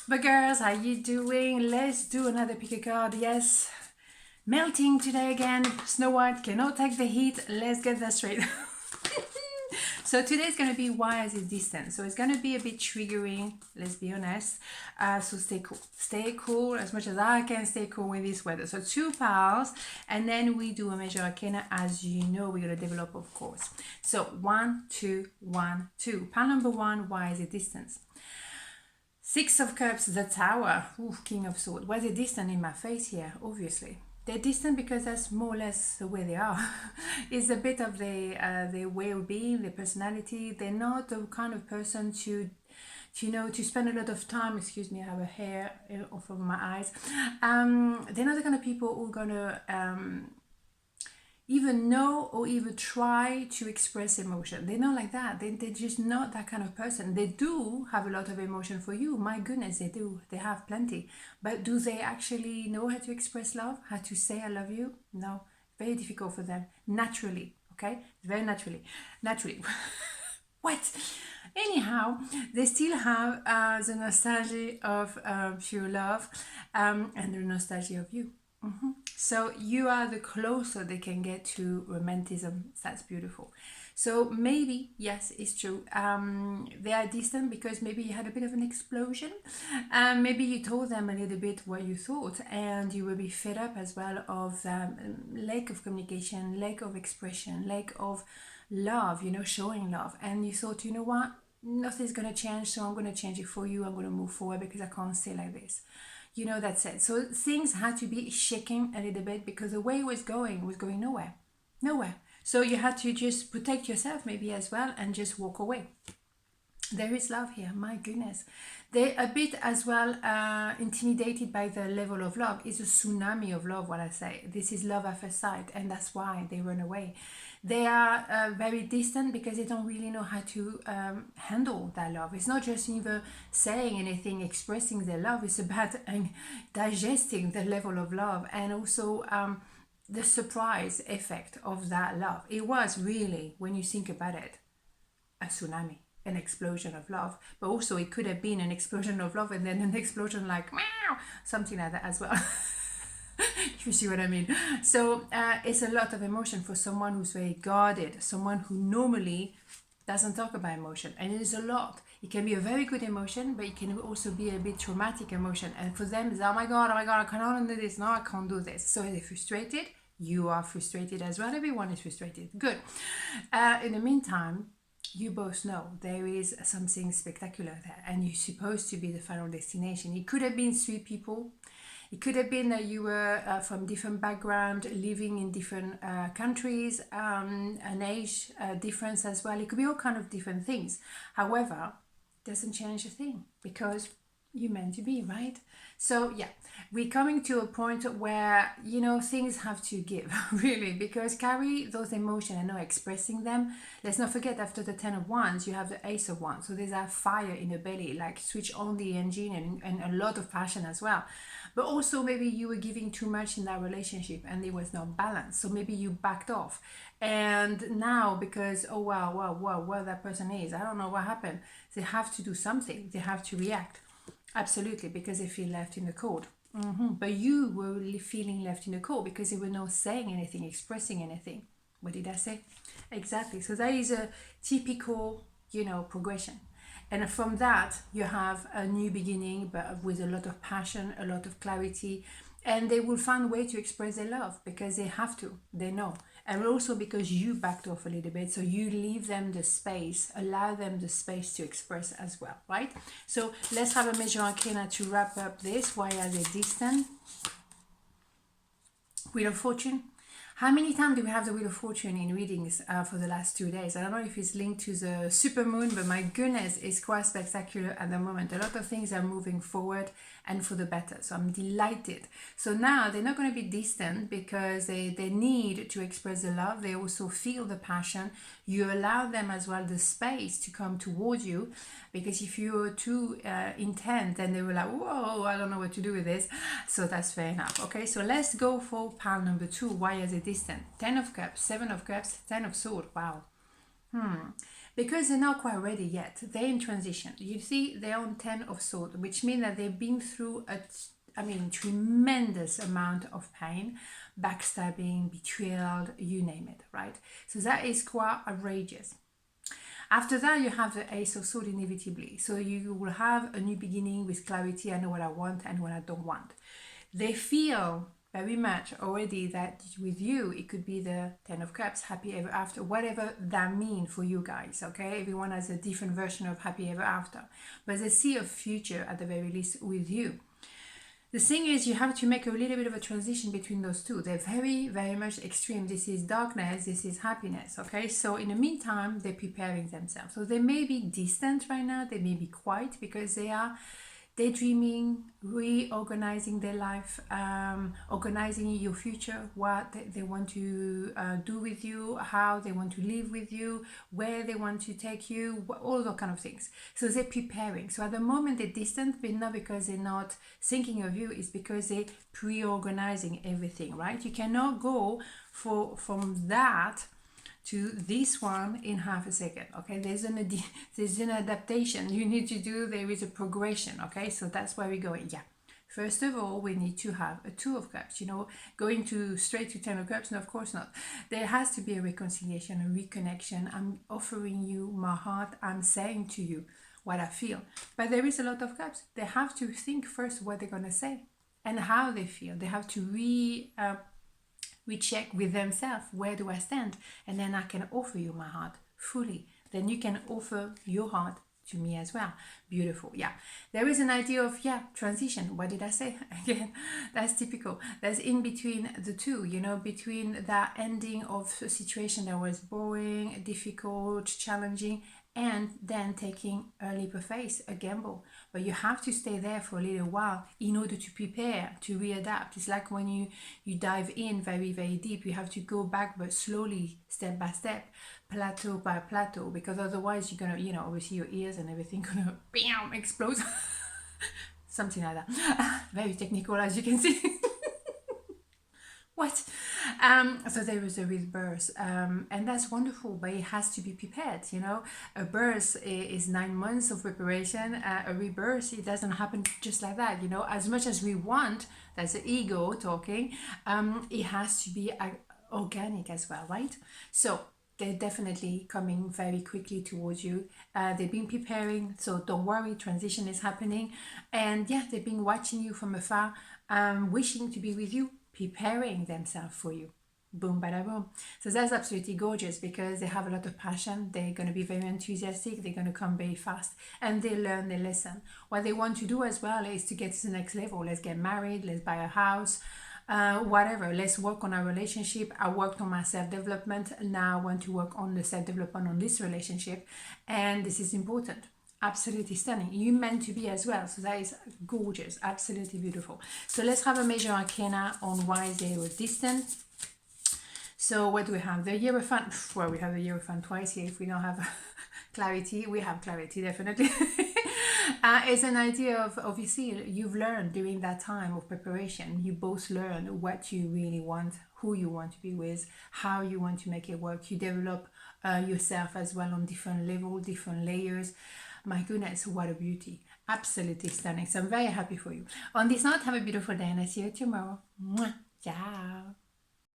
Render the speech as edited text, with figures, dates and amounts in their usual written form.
But girls, how you doing? Let's do another pick a card. Yes, melting today again. Snow White cannot take the heat. Let's get that straight. So today's going to be why is it distant? So it's going to be a bit triggering, let's be honest. So stay cool. Stay cool as much as I can stay cool with this weather. So 2 piles, and then we do a major arcana. As you know, we're going to develop, of course. So 1, 2, 1, 2. Pile number 1, why is it distance? 6 of Cups, the Tower. Ooh, King of Swords. Why is it distant in my face here? Obviously. They're distant because that's more or less the way they are. It's a bit of their way of being, their personality. They're not the kind of person to spend a lot of time. Excuse me, I have a hair off of my eyes. They're not the kind of people who are gonna even know or even try to express emotion. They're not like that. They're just not that kind of person. They do have a lot of emotion for you. My goodness, they do. They have plenty. But do they actually know how to express love? How to say I love you? No. Very difficult for them. Naturally. Okay? Very naturally. Naturally. What? Anyhow, they still have the nostalgia of pure love and the nostalgia of you. So you are the closer they can get to romanticism. That's beautiful. So maybe, yes, it's true. They are distant because maybe you had a bit of an explosion. Maybe you told them a little bit what you thought, and you will be fed up as well of lack of communication, lack of expression, lack of love, showing love. And you thought, you know what? Nothing's going to change, so I'm going to change it for you. I'm going to move forward because I can't stay like this. That's it. So things had to be shaking a little bit because the way it was going nowhere. Nowhere. So you had to just protect yourself maybe as well and just walk away. There is love here, my goodness. They're a bit as well intimidated by the level of love. It's a tsunami of love, what I say. This is love at first sight, and that's why they run away. They are very distant because they don't really know how to handle that love. It's not just either saying anything, expressing their love. It's about digesting the level of love and also the surprise effect of that love. It was really, when you think about it, a tsunami, an explosion of love. But also it could have been an explosion of love and then an explosion like meow, something like that as well. You see what I mean? So it's a lot of emotion for someone who's very guarded, someone who normally doesn't talk about emotion. And it is a lot. It can be a very good emotion, but it can also be a bit traumatic emotion. And for them, it's, oh my God, I cannot do this. No, I can't do this. So they're frustrated. You are frustrated as well. Everyone is frustrated. Good. In the meantime, you both know there is something spectacular there, and you're supposed to be the final destination. It could have been 3 people. It could have been that you were from different background, living in different countries, an age difference as well. It could be all kind of different things. However, it doesn't change a thing because you're meant to be, right? So yeah, we're coming to a point where things have to give really, because carry those emotions and not expressing them. Let's not forget, after the 10 of Wands you have the Ace of Wands, so there's a fire in the belly, like switch on the engine, and a lot of passion as well. But also maybe you were giving too much in that relationship and it was not balanced, so maybe you backed off. And now, because oh wow, where that person is, I don't know what happened, they have to do something, they have to react. Absolutely, because they feel left in the cold. But you were feeling left in the cold because they were not saying anything, expressing anything. What did I say? Exactly. So that is a typical, progression. And from that, you have a new beginning, but with a lot of passion, a lot of clarity. And they will find a way to express their love because they have to. They know. And also because you backed off a little bit, so you leave them the space, allow them the space to express as well, right? So let's have a major arcana to wrap up this. Why are they distant? Wheel of Fortune. How many times do we have the Wheel of Fortune in readings for the last 2 days? I don't know if it's linked to the supermoon, but my goodness, it's quite spectacular at the moment. A lot of things are moving forward and for the better. So I'm delighted. So now they're not going to be distant because they need to express the love. They also feel the passion. You allow them as well the space to come towards you, because if you're too intent, then they will like, whoa, I don't know what to do with this. So that's fair enough. Okay, so let's go for pile number 2. Why is it distant? 10 of Cups, 7 of Cups, 10 of Swords. Wow. because they're not quite ready yet. They're in transition. You see, they're on 10 of Swords, which means that they've been through tremendous amount of pain, backstabbing, betrayal, you name it, right? So that is quite outrageous. After that, you have the Ace of Swords inevitably. So you will have a new beginning with clarity. I know what I want and what I don't want. They feel very much already that with you, it could be the 10 of Cups, happy ever after, whatever that means for you guys, okay? Everyone has a different version of happy ever after. But they see a future at the very least with you. The thing is, you have to make a little bit of a transition between those two. They're very, very much extreme. This is darkness, this is happiness, okay? So in the meantime, they're preparing themselves. So they may be distant right now, they may be quiet because they are daydreaming, reorganizing their life, organizing your future, what they want to do with you, how they want to live with you, where they want to take you, all those kind of things. So they're preparing. So at the moment they're distant, but not because they're not thinking of you, it's because they're pre-organizing everything, right? You cannot go from that to this one in half a second, okay? There's an adaptation you need to do. There is a progression, okay? So that's where we're going. Yeah, first of all, we need to have a 2 of Cups, going straight to 10 of Cups. No, of course not. There has to be a reconciliation, a reconnection. I'm offering you my heart. I'm saying to you what I feel, but there is a lot of Cups. They have to think first what they're gonna say and how they feel. They have to we check with themselves, where do I stand? And then I can offer you my heart fully. Then you can offer your heart to me as well. Beautiful. Yeah, there is an idea of transition. What did I say? Again, that's typical. That's in between the two, between that ending of a situation that was boring, difficult, challenging, and then taking a leap of faith, a gamble. But you have to stay there for a little while in order to prepare, to readapt. It's like when you dive in very, very deep, you have to go back, but slowly, step by step, plateau by plateau, because otherwise you're gonna, obviously your ears and everything gonna bam, explode. Something like that. Very technical, as you can see. What? So there is a rebirth, and that's wonderful, but it has to be prepared. A birth is 9 months of preparation. A rebirth, it doesn't happen just like that. As much as we want, that's the ego talking. It has to be organic as well, right? So they're definitely coming very quickly towards you. They've been preparing, so don't worry, transition is happening. And yeah, they've been watching you from afar, wishing to be with you, preparing themselves for you. Boom, bada boom. So that's absolutely gorgeous because they have a lot of passion. They're going to be very enthusiastic. They're going to come very fast and they learn their lesson. What they want to do as well is to get to the next level. Let's get married. Let's buy a house. Whatever. Let's work on our relationship. I worked on my self-development. Now I want to work on the self-development on this relationship. And this is important. Absolutely stunning. You meant to be as well. So that is gorgeous. Absolutely beautiful. So let's have a major arcana on why they were distant. So what do we have? The Hierophant. Well, we have the Hierophant twice here. If we don't have clarity, we have clarity, definitely. It's an idea of, obviously, you've learned during that time of preparation. You both learn what you really want, who you want to be with, how you want to make it work. You develop yourself as well on different levels, different layers. My goodness, what a beauty. Absolutely stunning. So I'm very happy for you. On this note, have a beautiful day and I'll see you tomorrow. Mwah. Ciao.